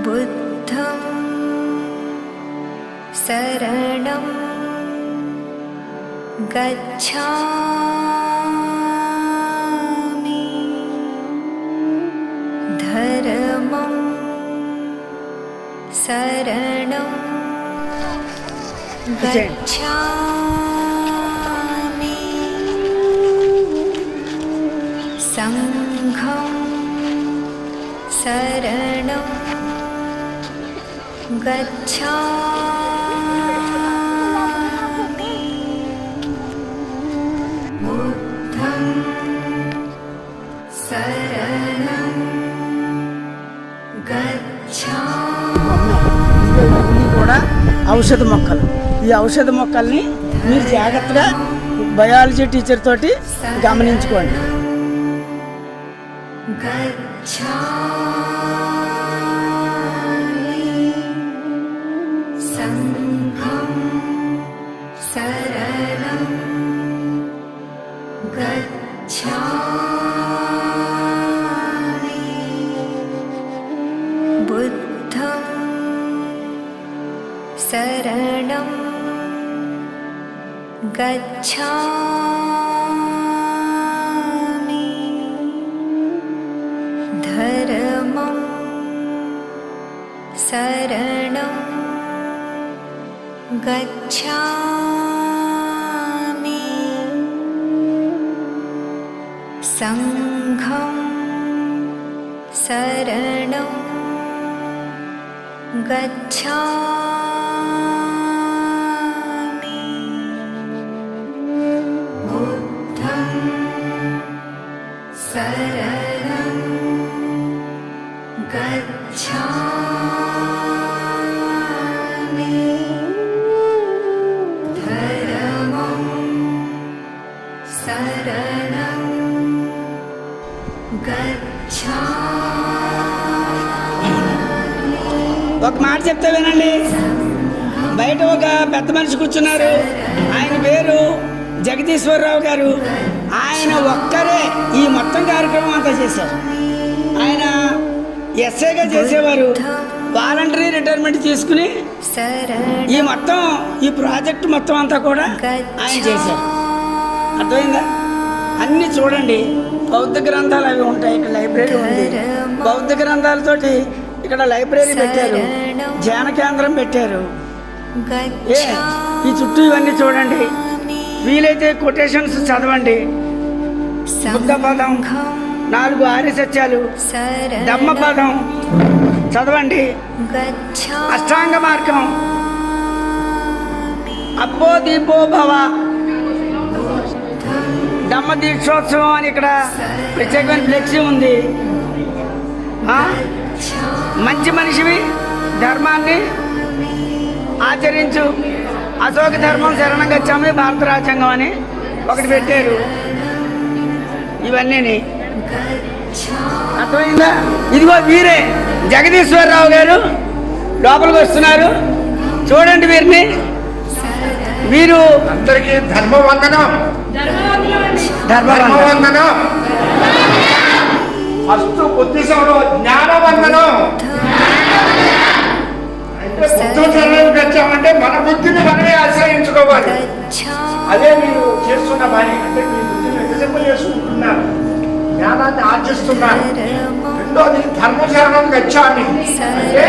बुद्धं शरणं गच्छामि धर्मं शरणं गच्छामि संघं शरणं गच्छामि बुद्धं शरणं ఇవి కూడా ఔషధ మొక్కలు. ఈ ఔషధ మొక్కల్ని మీరు జాగ్రత్తగా బయాలజీ టీచర్ తోటి గమనించుకోండి. సంఘం శరణం గచ్ఛామి బుద్ధం శరణం గచ్ఛామి ధర్మం శరణం గచ్ఛామి సంఘం శరణం గచ్ఛామి బుద్ధం శరణం గచ్ఛామి ధర్మం శరణం ఒక మాట చెప్తే వినండి. బయట ఒక పెద్ద మనిషి కూర్చున్నారు. ఆయన పేరు జగదీశ్వరరావు గారు. ఆయన ఒక్కరే ఈ మొత్తం కార్యక్రమం అంతా చేశారు. ఆయన ఎస్ఐగా చేసేవారు. వాలంటరీ రిటైర్మెంట్ తీసుకుని ఈ మొత్తం ఈ ప్రాజెక్ట్ మొత్తం అంతా కూడా ఆయన చేశారు. అర్థమైందా? అన్నీ చూడండి. బౌద్ధ గ్రంథాలు అవి ఉంటాయి. ఇక్కడ లైబ్రరీ ఉంది. బౌద్ధ గ్రంథాలతోటి ఇక్కడ లైబ్రరీ పెట్టారు. ధ్యాన కేంద్రం పెట్టారు. ఈ చుట్టూ ఇవన్నీ చూడండి. వీలైతే కొటేషన్స్ చదవండి. బుద్ధ పదం, 4 ఆర్య సత్యాలు, ధమ్మ పదం చదవండి. అష్టాంగ మార్గం, అబ్బో దీపో భవ, ధమ్మ దీక్షోత్సవం అని ఇక్కడ ప్రత్యేకమైన ఫ్లెక్సీ ఉంది. మంచి మనిషివి, ధర్మాన్ని ఆచరించు, అశోక ధర్మం శరణం గచ్చామి, భారత రాజ్యాంగం అని ఒకటి పెట్టారు. ఇవన్నీ అర్థమైందా? ఇదిగో వీరే జగదీశ్వరరావు గారు లోపలికి వస్తున్నారు. చూడండి వీరిని. వీరు అందరికీ ధర్మవందనం. ఫస్ట్ బుద్ధిజంలో జ్ఞానవందనం. అంటే బుద్ధ చరణానికి వచ్చామంటే మన బుద్ధిని మనమే ఆశ్రయించుకోవాలి. అదే మీరు చేస్తున్న పని. అంటే మీ బుద్ధిని వికసింపజేసుకుంటున్నారు, జ్ఞానాన్ని ఆర్జిస్తున్నారు. రెండోది ధర్మచరణం గచ్చామి. అంటే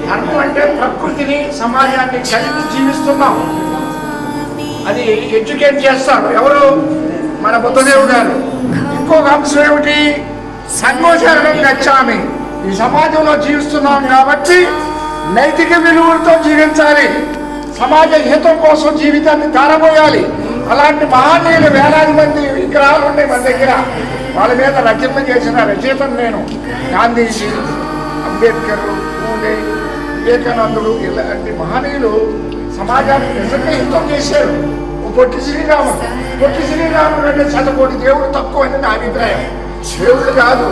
ధర్మం అంటే ప్రకృతిని, సమాజాన్ని కలిపి జీవిస్తున్నాం. అది ఎడ్యుకేట్ చేస్తారు ఎవరు? మన బుద్ధదేవుడు గారు. ఇంకొక అంశం ఏమిటి? సంఘోచరణం గచ్చామి. ఈ సమాజంలో జీవిస్తున్నాం కాబట్టి నైతిక విలువలతో జీవించాలి. సమాజ హితం కోసం జీవితాన్ని ధారపోయాలి. అలాంటి మహనీయులు వేలాది మంది విగ్రహాలు ఉన్నాయి మన దగ్గర. వాళ్ళ మీద రచన చేసిన రచయితను నేను. గాంధీజీ, అంబేద్కర్, పూలే, వివేకానందుడు ఇలాంటి మహనీయులు సమాజానికి నిజంగా హితం చేశారు. పొట్టి శ్రీరాముడు అంటే శతకోటి దేవుడు తక్కువ అని నా అభిప్రాయం. దేవుడు కాదు,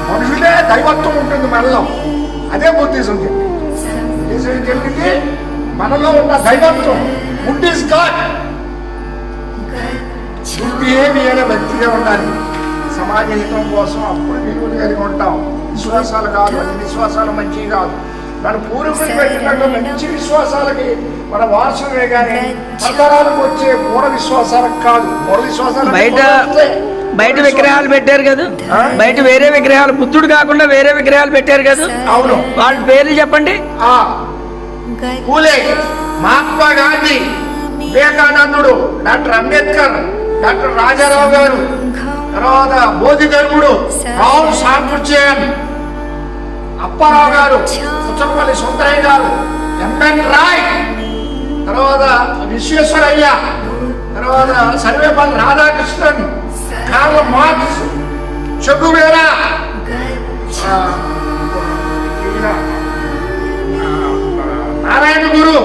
మనుషులే దైవత్వం ఉంటుంది మనలో. అదే బుద్ధిజం చెప్పింది. మనలో ఉన్న దైవత్వం, గుడ్ ఈస్ గాడ్. బిహేవియర్ వ్యక్తిగా ఉండాలి. సమాజ హితం కోసం అప్పుడు విలువలు కలిగి ఉంటాం. విశ్వాసాలు కాదు, అన్ని విశ్వాసాలు మంచివి కాదు. మన పూర్వీకులు పెట్టినట్టు మంచి విశ్వాసాలకి మన వారసులే కానీ తరతరాలకు వచ్చే మూఢ విశ్వాసాలకు కాదు. మూఢ విశ్వాసాలు బయట విగ్రహాలు పెట్టారు కదా, బయట వేరే విగ్రహాలు, బుద్ధుడు కాకుండా వేరే విగ్రహాలు పెట్టారు కదా. అవును, వాళ్ళ పేర్లు చెప్పండి. పూలే, మహాత్మా గాంధీ, వివేకానందుడు, డాక్టర్ అంబేద్కర్, డాక్టర్ రాజారావు గారు, తర్వాత బోధి ధర్ముడు, రావు సాంకృత్యన్, అప్పారావు గారు, పుచ్చపల్లి సుందరయ్య గారు, ఎంఎన్ రాయ్, తర్వాత విశ్వేశ్వరయ్య, తర్వాత సర్వేపల్లి రాధాకృష్ణన్, కార్ల్ మార్క్స్, చెగువేరా, నారాయణ గురు,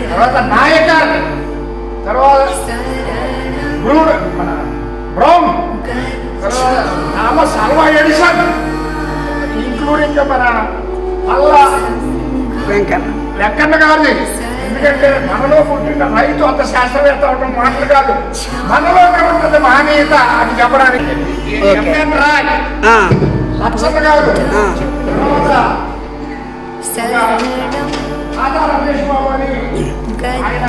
తర్వాత నాయకర్, తర్వాత మన బ్రౌన్, తర్వాత థామస్ అల్వా ఎడిసన్, ఇంక్లూడింగ్ మన అల్లా వెంకన్న గారిని. ఎందుకంటే మనలో పుట్టిన రైతు అంత శాస్త్రవేత్త అవడం మాటలు కాదు, మనలో ఉంటుంది మహనీయత అది చెప్పడానికి. ఎంఎన్ రాయ్, లచ్చన్న గారు, ఆదా రమేష్ బాబు అని ఆయన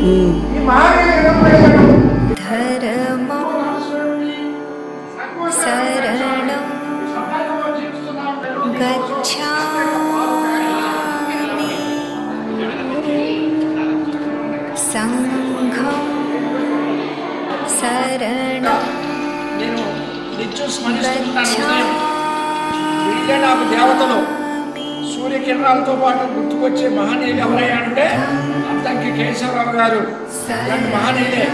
ఈ మహనీయులు శరణం గచ్ఛామి సంఘం శరణం నేను నిత్యం స్మరిస్తున్నాను. వీళ్ళే నాకు దేవతలు. సూర్యకిరణాలతో పాటు గుర్తుకొచ్చే మహనీయులు ఎవరయ్యా అంటే అద్దంకి కేశవరావు గారు. ఇలాంటి మహనీయులే.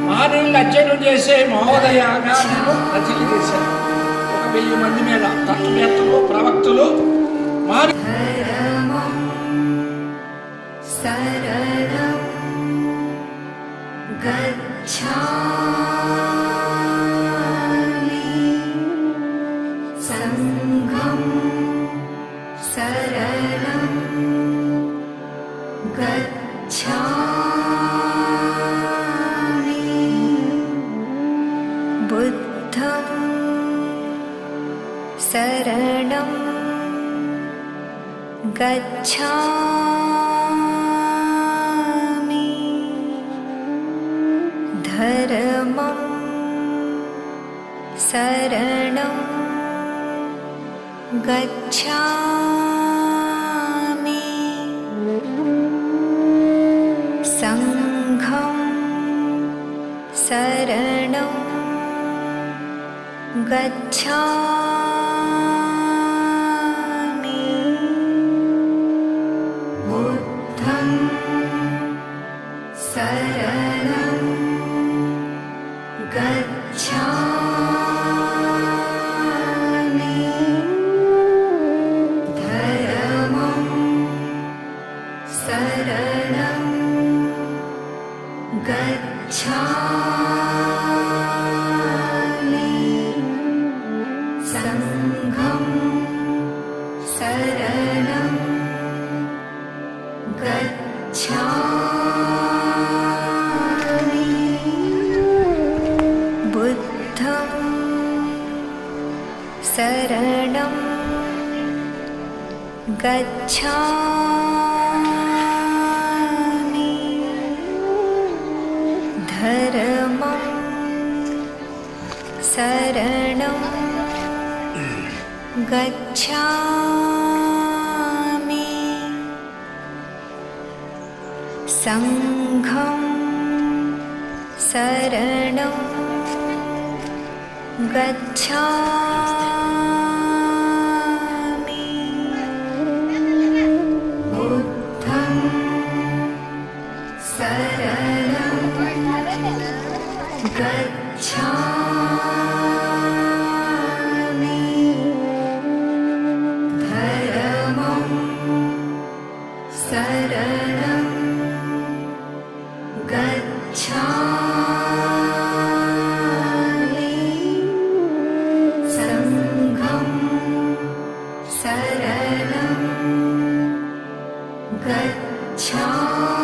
మహనీయులు అధ్యయనం చేసే మహోదయగా నేను రచన చేశాను. 1000 మంది మీద తత్వవేత్తలు, ప్రవక్తలు, శరణం గచ్ఛామి సంఘం శరణం గచ్ఛామి బుద్ధం శరణం గచ్ఛామి ధర్మం శరణం గచ్ఛామి సంఘం శరణం గచ్ఛామి బుద్ధం శరణం గచ్ఛామి ధర్మం శరణం గచ్ఛామి సంఘం శరణం గచ్ఛామి బుద్ధం శరణం గచ్ఛామి ధర్మం శరణం గచ్ఛామి సంఘం శరణం గచ్ఛామి బుద్ధం శరణం గచ్ఛామి ధర్మం శరణం గచ్ఛామి సంఘం శరణం గచ్ఛామి